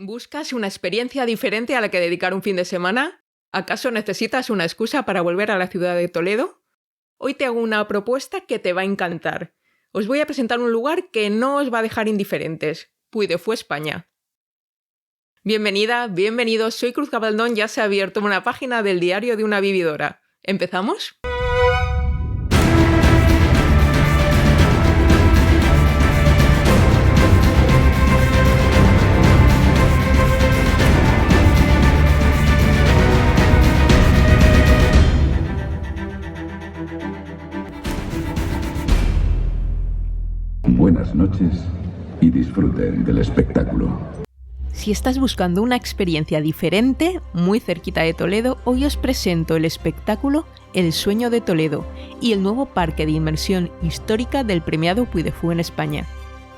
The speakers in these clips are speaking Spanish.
¿Buscas una experiencia diferente a la que dedicar un fin de semana? ¿Acaso necesitas una excusa para volver a la ciudad de Toledo? Hoy te hago una propuesta que te va a encantar. Os voy a presentar un lugar que no os va a dejar indiferentes. Puy de Fou, España. Bienvenida, bienvenidos, soy Cruz Gabaldón, ya se ha abierto una página del diario de una vividora. ¿Empezamos? Buenas noches y disfruten del espectáculo. Si estás buscando una experiencia diferente, muy cerquita de Toledo, hoy os presento el espectáculo El Sueño de Toledo y el nuevo parque de inmersión histórica del premiado Puy de Fou en España.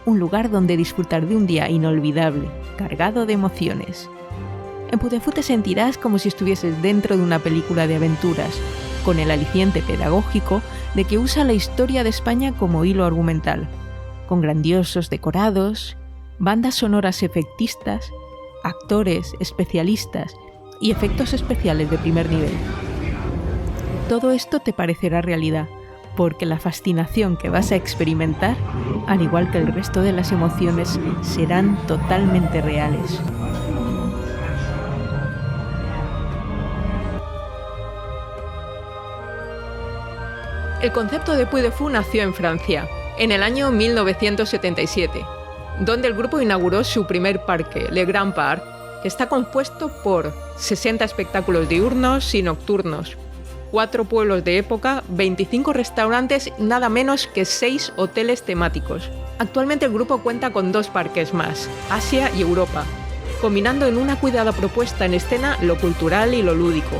Un lugar donde disfrutar de un día inolvidable, cargado de emociones. En Puy de Fou te sentirás como si estuvieses dentro de una película de aventuras, con el aliciente pedagógico de que usa la historia de España como hilo argumental, con grandiosos decorados, bandas sonoras efectistas, actores, especialistas y efectos especiales de primer nivel. Todo esto te parecerá realidad, porque la fascinación que vas a experimentar, al igual que el resto de las emociones, serán totalmente reales. El concepto de Puy de Fou nació en Francia, en el año 1977, donde el grupo inauguró su primer parque, Le Grand Parc, que está compuesto por 60 espectáculos diurnos y nocturnos, 4 pueblos de época, 25 restaurantes y nada menos que 6 hoteles temáticos. Actualmente el grupo cuenta con 2 parques más, Asia y Europa, combinando en una cuidada propuesta en escena lo cultural y lo lúdico,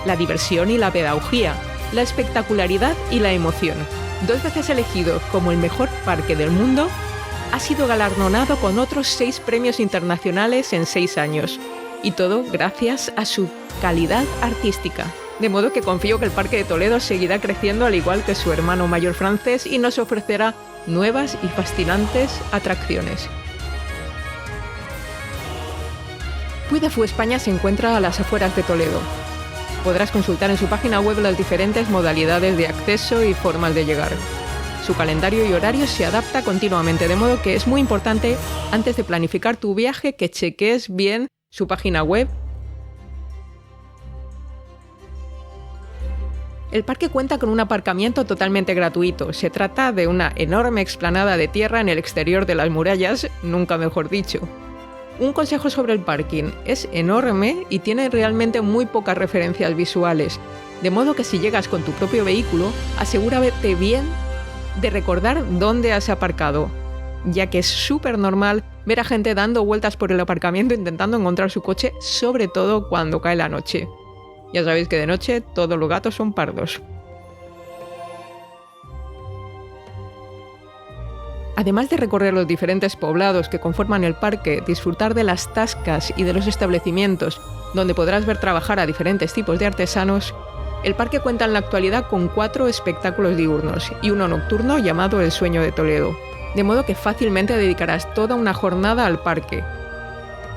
la diversión y la pedagogía, la espectacularidad y la emoción. 2 veces elegido como el mejor parque del mundo, ha sido galardonado con otros 6 premios internacionales en 6 años, y todo gracias a su calidad artística. De modo que confío que el Parque de Toledo seguirá creciendo al igual que su hermano mayor francés y nos ofrecerá nuevas y fascinantes atracciones. Puy de Fou, España se encuentra a las afueras de Toledo. Podrás consultar en su página web las diferentes modalidades de acceso y formas de llegar. Su calendario y horario se adapta continuamente, de modo que es muy importante, antes de planificar tu viaje, que cheques bien su página web. El parque cuenta con un aparcamiento totalmente gratuito. Se trata de una enorme explanada de tierra en el exterior de las murallas, nunca mejor dicho. Un consejo sobre el parking: es enorme y tiene realmente muy pocas referencias visuales, de modo que si llegas con tu propio vehículo, asegúrate bien de recordar dónde has aparcado, ya que es súper normal ver a gente dando vueltas por el aparcamiento intentando encontrar su coche, sobre todo cuando cae la noche. Ya sabéis que de noche todos los gatos son pardos. Además de recorrer los diferentes poblados que conforman el parque, disfrutar de las tascas y de los establecimientos donde podrás ver trabajar a diferentes tipos de artesanos, el parque cuenta en la actualidad con 4 espectáculos diurnos y uno nocturno llamado El Sueño de Toledo, de modo que fácilmente dedicarás toda una jornada al parque,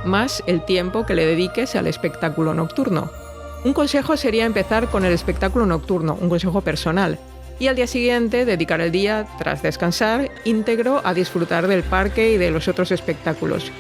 más el tiempo que le dediques al espectáculo nocturno. Un consejo sería empezar con el espectáculo nocturno, un consejo personal, y al día siguiente dedicar el día, tras descansar, íntegro a disfrutar del parque y de los otros espectáculos.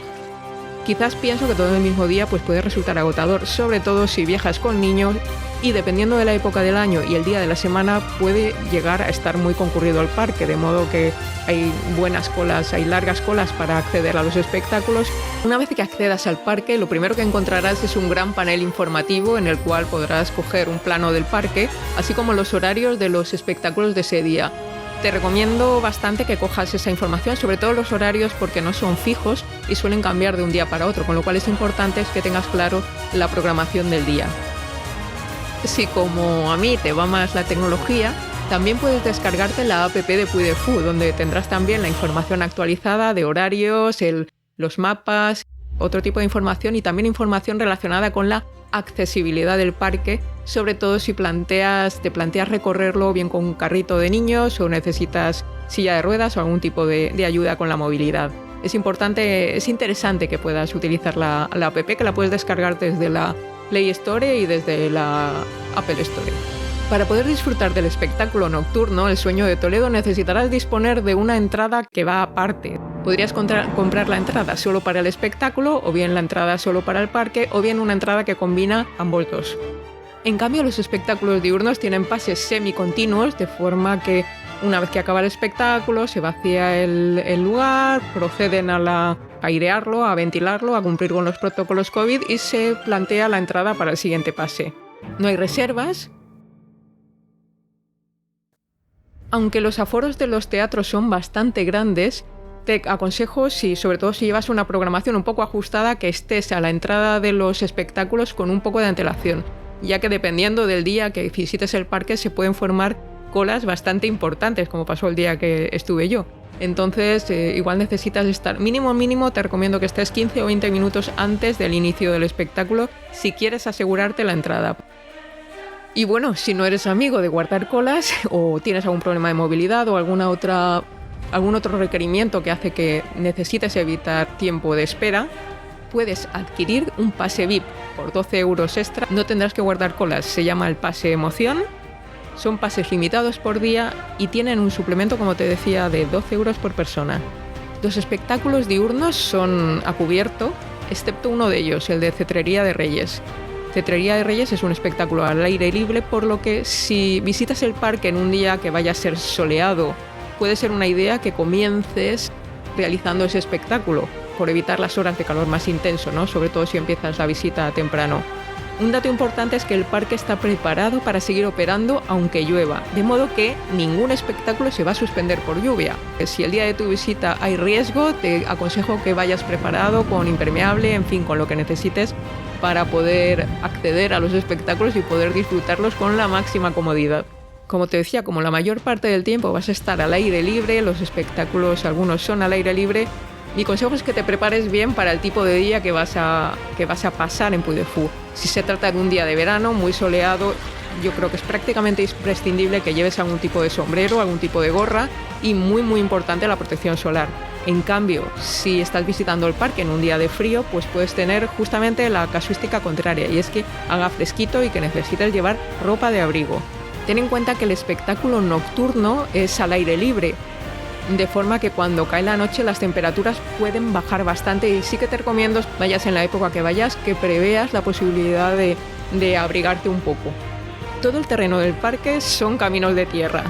Quizás pienso que todo el mismo día puede resultar agotador, sobre todo si viajas con niños, y dependiendo de la época del año y el día de la semana puede llegar a estar muy concurrido el parque, de modo que hay buenas colas, hay largas colas para acceder a los espectáculos. Una vez que accedas al parque, lo primero que encontrarás es un gran panel informativo en el cual podrás coger un plano del parque, así como los horarios de los espectáculos de ese día. Te recomiendo bastante que cojas esa información, sobre todo los horarios, porque no son fijos y suelen cambiar de un día para otro, con lo cual es importante que tengas claro la programación del día. Si como a mí te va más la tecnología, también puedes descargarte la app de Puy de Fou, donde tendrás también la información actualizada de horarios, los mapas, otro tipo de información y también información relacionada con la accesibilidad del parque, sobre todo si te planteas recorrerlo bien con un carrito de niños o necesitas silla de ruedas o algún tipo de ayuda con la movilidad. es interesante que puedas utilizar la app, que la puedes descargar desde la Play Store y desde la Apple Store. Para poder disfrutar del espectáculo nocturno, El sueño de Toledo, necesitarás disponer de una entrada que va aparte. Podrías comprar la entrada solo para el espectáculo, o bien la entrada solo para el parque, o bien una entrada que combina ambos dos. En cambio, los espectáculos diurnos tienen pases semicontinuos, de forma que una vez que acaba el espectáculo, se vacía el lugar, proceden a airearlo, a ventilarlo, a cumplir con los protocolos COVID y se plantea la entrada para el siguiente pase. No hay reservas. Aunque los aforos de los teatros son bastante grandes, te aconsejo, sobre todo si llevas una programación un poco ajustada, que estés a la entrada de los espectáculos con un poco de antelación, ya que dependiendo del día que visites el parque se pueden formar colas bastante importantes, como pasó el día que estuve yo. Entonces, igual necesitas estar mínimo, te recomiendo que estés 15 o 20 minutos antes del inicio del espectáculo si quieres asegurarte la entrada. Y bueno, si no eres amigo de guardar colas o tienes algún problema de movilidad o algún otro requerimiento que hace que necesites evitar tiempo de espera, puedes adquirir un pase VIP por 12 euros extra. No tendrás que guardar colas, se llama el pase emoción. Son pases limitados por día y tienen un suplemento, como te decía, de 12 euros por persona. Los espectáculos diurnos son a cubierto, excepto uno de ellos, el de Cetrería de Reyes. Cetrería de Reyes es un espectáculo al aire libre, por lo que si visitas el parque en un día que vaya a ser soleado, puede ser una idea que comiences realizando ese espectáculo, por evitar las horas de calor más intenso, ¿no? Sobre todo si empiezas la visita temprano. Un dato importante es que el parque está preparado para seguir operando aunque llueva, de modo que ningún espectáculo se va a suspender por lluvia. Si el día de tu visita hay riesgo, te aconsejo que vayas preparado con impermeable, en fin, con lo que necesites para poder acceder a los espectáculos y poder disfrutarlos con la máxima comodidad. Como te decía, como la mayor parte del tiempo vas a estar al aire libre, los espectáculos algunos son al aire libre, mi consejo es que te prepares bien para el tipo de día que vas a pasar en Puy de Fou. Si se trata de un día de verano muy soleado, yo creo que es prácticamente imprescindible que lleves algún tipo de sombrero, algún tipo de gorra y muy importante la protección solar. En cambio, si estás visitando el parque en un día de frío, pues puedes tener justamente la casuística contraria, y es que haga fresquito y que necesites llevar ropa de abrigo. Ten en cuenta que el espectáculo nocturno es al aire libre, de forma que cuando cae la noche las temperaturas pueden bajar bastante, y sí que te recomiendo, vayas en la época que vayas, que preveas la posibilidad de abrigarte un poco. Todo el terreno del parque son caminos de tierra,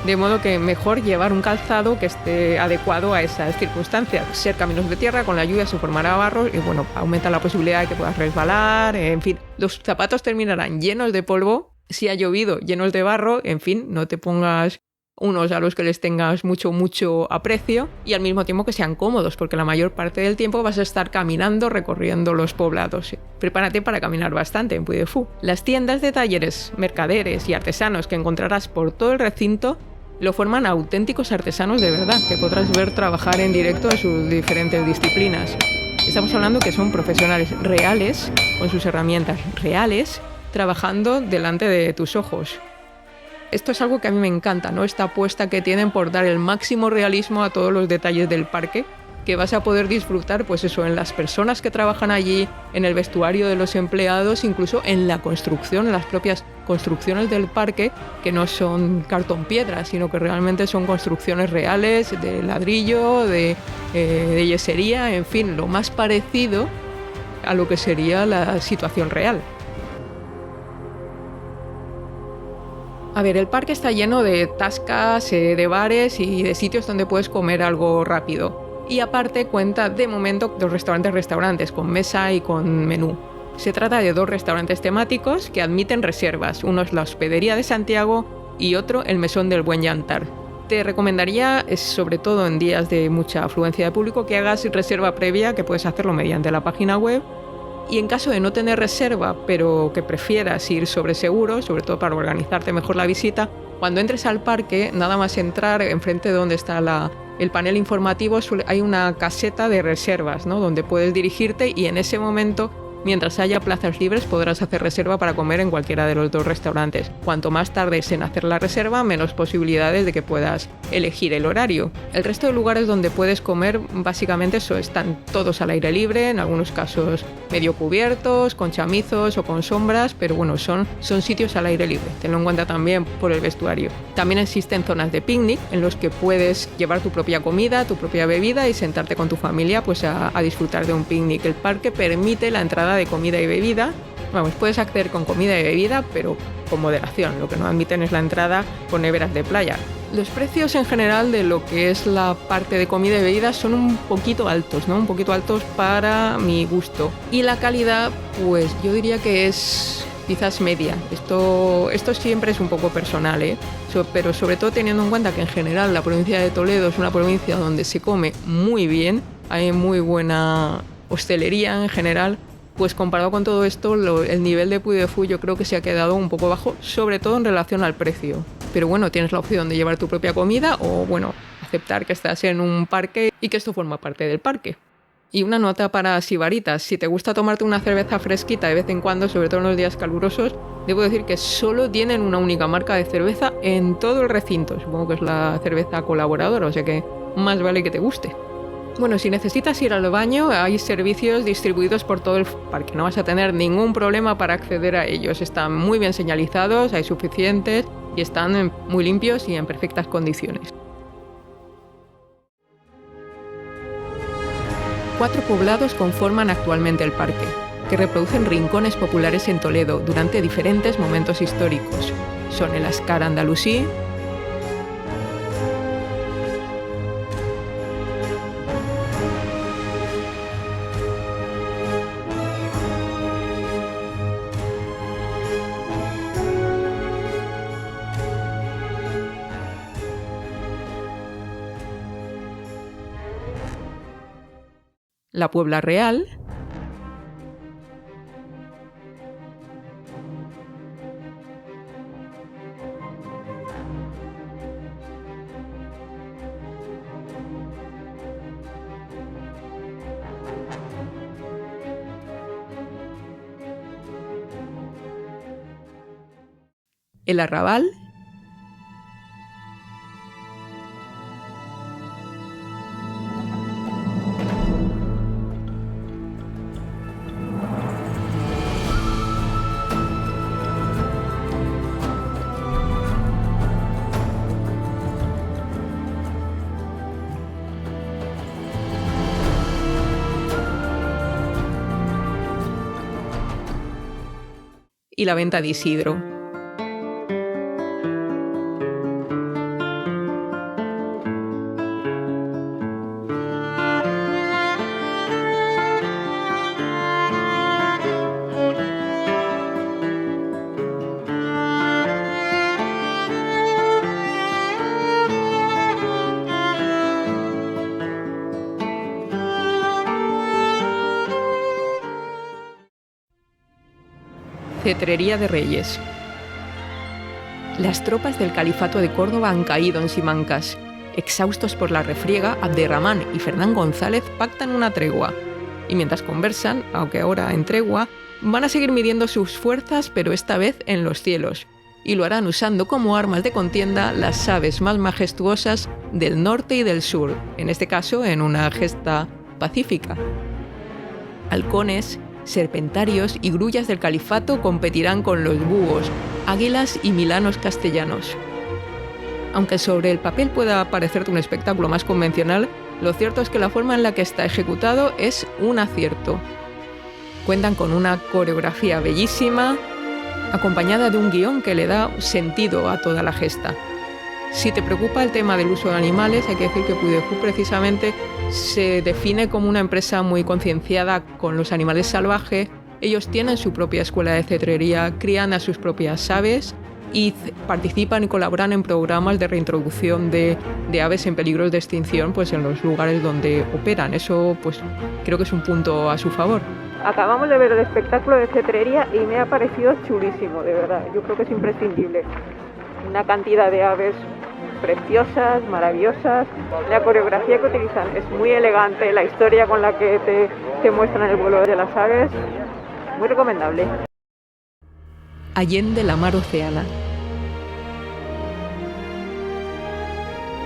de modo que mejor llevar un calzado que esté adecuado a esas circunstancias. Ser caminos de tierra, con la lluvia se formará barro y bueno, aumenta la posibilidad de que puedas resbalar, en fin, los zapatos terminarán llenos de polvo, si ha llovido llenos de barro, en fin, no te pongas unos a los que les tengas mucho aprecio, y al mismo tiempo que sean cómodos, porque la mayor parte del tiempo vas a estar caminando, recorriendo los poblados. Prepárate para caminar bastante en Puy de Fou. Las tiendas de talleres, mercaderes y artesanos que encontrarás por todo el recinto lo forman auténticos artesanos de verdad, que podrás ver trabajar en directo en sus diferentes disciplinas. Estamos hablando que son profesionales reales, con sus herramientas reales, trabajando delante de tus ojos. Esto es algo que a mí me encanta, ¿no? Esta apuesta que tienen por dar el máximo realismo a todos los detalles del parque, que vas a poder disfrutar, pues eso, en las personas que trabajan allí, en el vestuario de los empleados, incluso en la construcción, en las propias construcciones del parque, que no son cartón piedra, sino que realmente son construcciones reales, de ladrillo, de yesería, en fin, lo más parecido a lo que sería la situación real. A ver, el parque está lleno de tascas, de bares y de sitios donde puedes comer algo rápido. Y aparte cuenta de momento 2 restaurantes con mesa y con menú. Se trata de 2 restaurantes temáticos que admiten reservas. Uno es la Hospedería de Santiago y otro el Mesón del Buen Llantar. Te recomendaría, sobre todo en días de mucha afluencia de público, que hagas reserva previa, que puedes hacerlo mediante la página web. Y en caso de no tener reserva, pero que prefieras ir sobre seguro, sobre todo para organizarte mejor la visita, cuando entres al parque, nada más entrar, enfrente de donde está el panel informativo, hay una caseta de reservas, ¿no? Donde puedes dirigirte y en ese momento Mientras haya plazas libres podrás hacer reserva para comer en cualquiera de los 2 restaurantes. Cuanto más tardes en hacer la reserva, menos posibilidades de que puedas elegir el horario. El resto de lugares donde puedes comer básicamente están todos al aire libre, en algunos casos medio cubiertos, con chamizos o con sombras, pero bueno, son sitios al aire libre. Tenlo en cuenta también por el vestuario. También existen zonas de picnic en los que puedes llevar tu propia comida, tu propia bebida y sentarte con tu familia pues a disfrutar de un picnic. El parque permite la entrada de comida y bebida. Vamos, puedes acceder con comida y bebida, pero con moderación. Lo que no admiten es la entrada con neveras de playa. Los precios en general de lo que es la parte de comida y bebida son un poquito altos, ¿no? Un poquito altos para mi gusto. Y la calidad, pues yo diría que es quizás media. Esto siempre es un poco personal, pero sobre todo teniendo en cuenta que en general la provincia de Toledo es una provincia donde se come muy bien, hay muy buena hostelería en general, pues comparado con todo esto, el nivel de Puy de Fou yo creo que se ha quedado un poco bajo, sobre todo en relación al precio. Pero bueno, tienes la opción de llevar tu propia comida o, bueno, aceptar que estás en un parque y que esto forma parte del parque. Y una nota para sibaritas: si te gusta tomarte una cerveza fresquita de vez en cuando, sobre todo en los días calurosos, debo decir que solo tienen una única marca de cerveza en todo el recinto. Supongo que es la cerveza colaboradora, o sea que más vale que te guste. Bueno, si necesitas ir al baño, hay servicios distribuidos por todo el parque. No vas a tener ningún problema para acceder a ellos. Están muy bien señalizados, hay suficientes y están muy limpios y en perfectas condiciones. 4 poblados conforman actualmente el parque, que reproducen rincones populares en Toledo durante diferentes momentos históricos. Son el Ascar Andalusí, la Puebla Real, el Arrabal y la Venta de Isidro. Cetrería de Reyes. Las tropas del Califato de Córdoba han caído en Simancas. Exhaustos por la refriega, Abderramán y Fernán González pactan una tregua. Y mientras conversan, aunque ahora en tregua, van a seguir midiendo sus fuerzas, pero esta vez en los cielos. Y lo harán usando como armas de contienda las aves más majestuosas del norte y del sur, en este caso en una gesta pacífica. Halcones, serpentarios y grullas del califato competirán con los búhos, águilas y milanos castellanos. Aunque sobre el papel pueda parecerte un espectáculo más convencional, lo cierto es que la forma en la que está ejecutado es un acierto. Cuentan con una coreografía bellísima, acompañada de un guión que le da sentido a toda la gesta. Si te preocupa el tema del uso de animales, hay que decir que Puy de Fou precisamente se define como una empresa muy concienciada con los animales salvajes. Ellos tienen su propia escuela de cetrería, crían a sus propias aves y participan y colaboran en programas de reintroducción de aves en peligro de extinción, pues en los lugares donde operan. Eso pues creo que es un punto a su favor. Acabamos de ver el espectáculo de cetrería y me ha parecido chulísimo, de verdad. Yo creo que es imprescindible. Una cantidad de aves preciosas, maravillosas. La coreografía que utilizan es muy elegante, la historia con la que te muestran el vuelo de las aves muy recomendable. Allende la mar Oceana.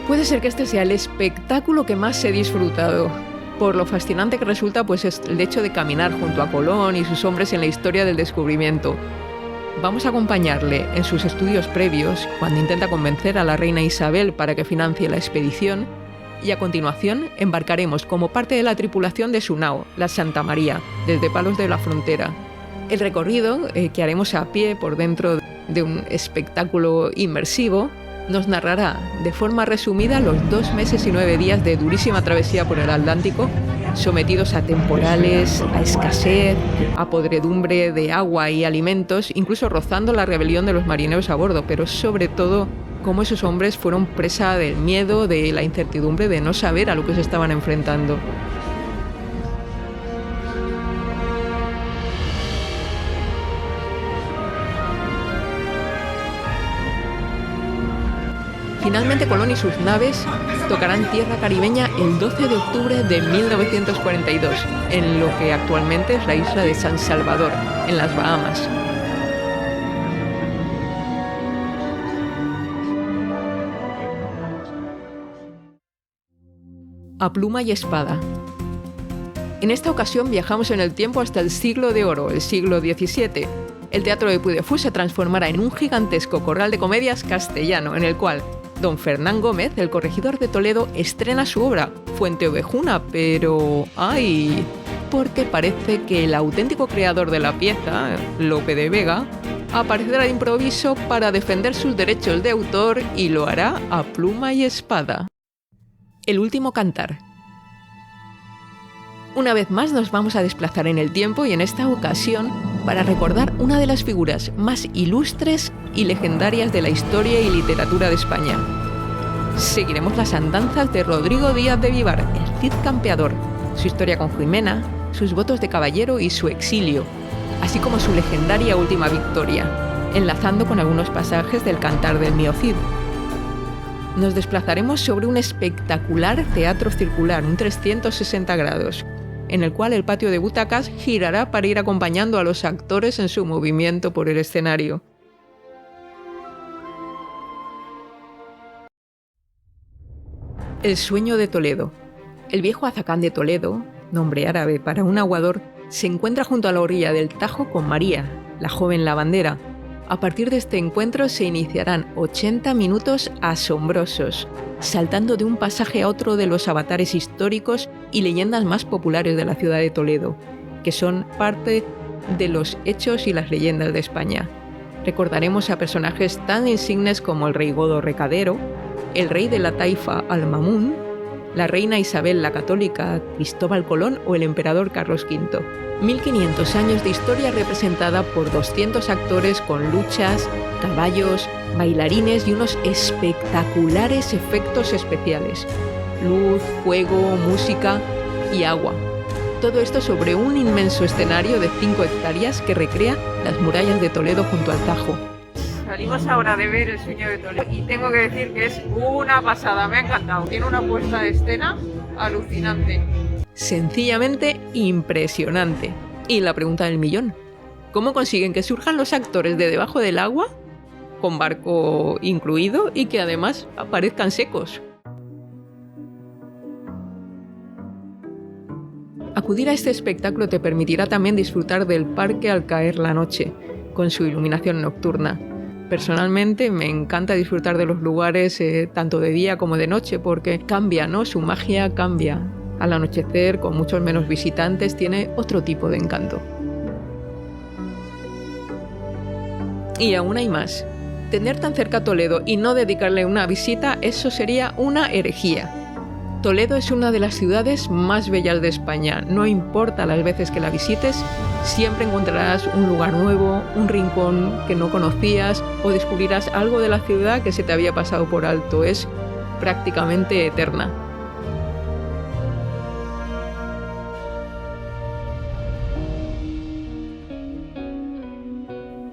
Puede ser que este sea el espectáculo que más he disfrutado, por lo fascinante que resulta pues es el hecho de caminar junto a Colón y sus hombres en la historia del descubrimiento. Vamos a acompañarle en sus estudios previos, cuando intenta convencer a la reina Isabel para que financie la expedición, y a continuación embarcaremos como parte de la tripulación de su nao, la Santa María, desde Palos de la Frontera. El recorrido, que haremos a pie por dentro de un espectáculo inmersivo, nos narrará de forma resumida los 2 meses y 9 días de durísima travesía por el Atlántico, sometidos a temporales, a escasez, a podredumbre de agua y alimentos, incluso rozando la rebelión de los marineros a bordo, pero sobre todo cómo esos hombres fueron presa del miedo, de la incertidumbre, de no saber a lo que se estaban enfrentando. Finalmente Colón y sus naves tocarán tierra caribeña el 12 de octubre de 1942, en lo que actualmente es la isla de San Salvador, en las Bahamas. A pluma y espada. En esta ocasión viajamos en el tiempo hasta el siglo de oro, el siglo XVII. El Teatro de Puy de Fou se transformará en un gigantesco corral de comedias castellano, en el cual don Fernán Gómez, el corregidor de Toledo, estrena su obra, Fuente Ovejuna, pero ¡ay! Porque parece que el auténtico creador de la pieza, Lope de Vega, aparecerá de improviso para defender sus derechos de autor y lo hará a pluma y espada. El último cantar. Una vez más nos vamos a desplazar en el tiempo y en esta ocasión para recordar una de las figuras más ilustres y legendarias de la historia y literatura de España. Seguiremos las andanzas de Rodrigo Díaz de Vivar, el Cid campeador, su historia con Jimena, sus votos de caballero y su exilio, así como su legendaria última victoria, enlazando con algunos pasajes del Cantar del Mío Cid. Nos desplazaremos sobre un espectacular teatro circular, un 360 grados, en el cual el patio de butacas girará para ir acompañando a los actores en su movimiento por el escenario. El sueño de Toledo. El viejo azacán de Toledo, nombre árabe para un aguador, se encuentra junto a la orilla del Tajo con María, la joven lavandera. A partir de este encuentro se iniciarán 80 minutos asombrosos, saltando de un pasaje a otro de los avatares históricos y leyendas más populares de la ciudad de Toledo, que son parte de los hechos y las leyendas de España. Recordaremos a personajes tan insignes como el rey Godo Recadero, el rey de la taifa Al-Mamún, la reina Isabel la Católica, Cristóbal Colón o el emperador Carlos V. 1500 años de historia representada por 200 actores con luchas, caballos, bailarines y unos espectaculares efectos especiales. Luz, fuego, música y agua. Todo esto sobre un inmenso escenario de 5 hectáreas que recrea las murallas de Toledo junto al Tajo. Salimos ahora de ver el sueño de Toledo y tengo que decir que es una pasada, me ha encantado. Tiene una puesta de escena alucinante. Sencillamente impresionante. Y la pregunta del millón: ¿cómo consiguen que surjan los actores de debajo del agua, con barco incluido, y que además aparezcan secos? Acudir a este espectáculo te permitirá también disfrutar del parque al caer la noche, con su iluminación nocturna. Personalmente me encanta disfrutar de los lugares tanto de día como de noche, porque cambia, ¿no? Su magia cambia. Al anochecer, con muchos menos visitantes, tiene otro tipo de encanto. Y aún hay más. Tener tan cerca a Toledo y no dedicarle una visita, eso sería una herejía. Toledo es una de las ciudades más bellas de España. No importa las veces que la visites, siempre encontrarás un lugar nuevo, un rincón que no conocías o descubrirás algo de la ciudad que se te había pasado por alto. Es prácticamente eterna.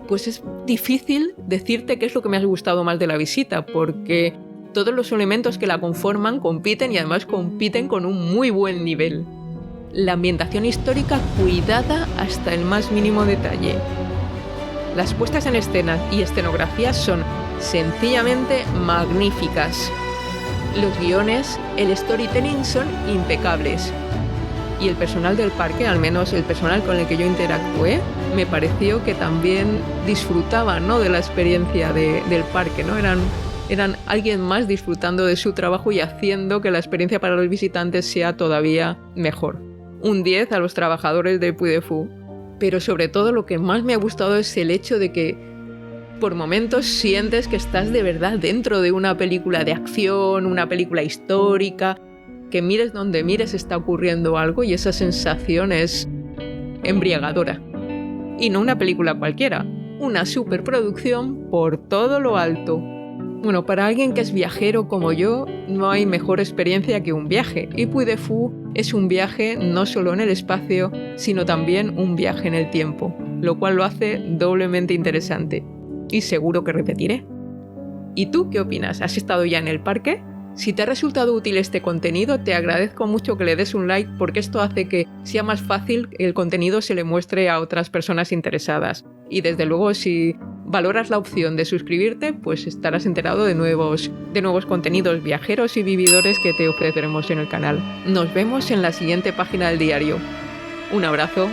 Pues es difícil decirte qué es lo que me ha gustado más de la visita, porque todos los elementos que la conforman compiten y además compiten con un muy buen nivel. La ambientación histórica cuidada hasta el más mínimo detalle. Las puestas en escena y escenografías son sencillamente magníficas. Los guiones, el storytelling son impecables. Y el personal del parque, al menos el personal con el que yo interactué, me pareció que también disfrutaban, ¿no?, de la experiencia del parque, ¿no? Eran alguien más disfrutando de su trabajo y haciendo que la experiencia para los visitantes sea todavía mejor. Un 10 a los trabajadores de Puy de Fou. Pero sobre todo lo que más me ha gustado es el hecho de que por momentos sientes que estás de verdad dentro de una película de acción, una película histórica, que mires donde mires está ocurriendo algo y esa sensación es embriagadora. Y no una película cualquiera, una superproducción por todo lo alto. Bueno, para alguien que es viajero como yo, no hay mejor experiencia que un viaje. Y Puy de Fou es un viaje no solo en el espacio, sino también un viaje en el tiempo, lo cual lo hace doblemente interesante. Y seguro que repetiré. ¿Y tú qué opinas? ¿Has estado ya en el parque? Si te ha resultado útil este contenido, te agradezco mucho que le des un like porque esto hace que sea más fácil el contenido se le muestre a otras personas interesadas. Y desde luego, si valoras la opción de suscribirte, pues estarás enterado de nuevos contenidos viajeros y vividores que te ofreceremos en el canal. Nos vemos en la siguiente página del diario. Un abrazo.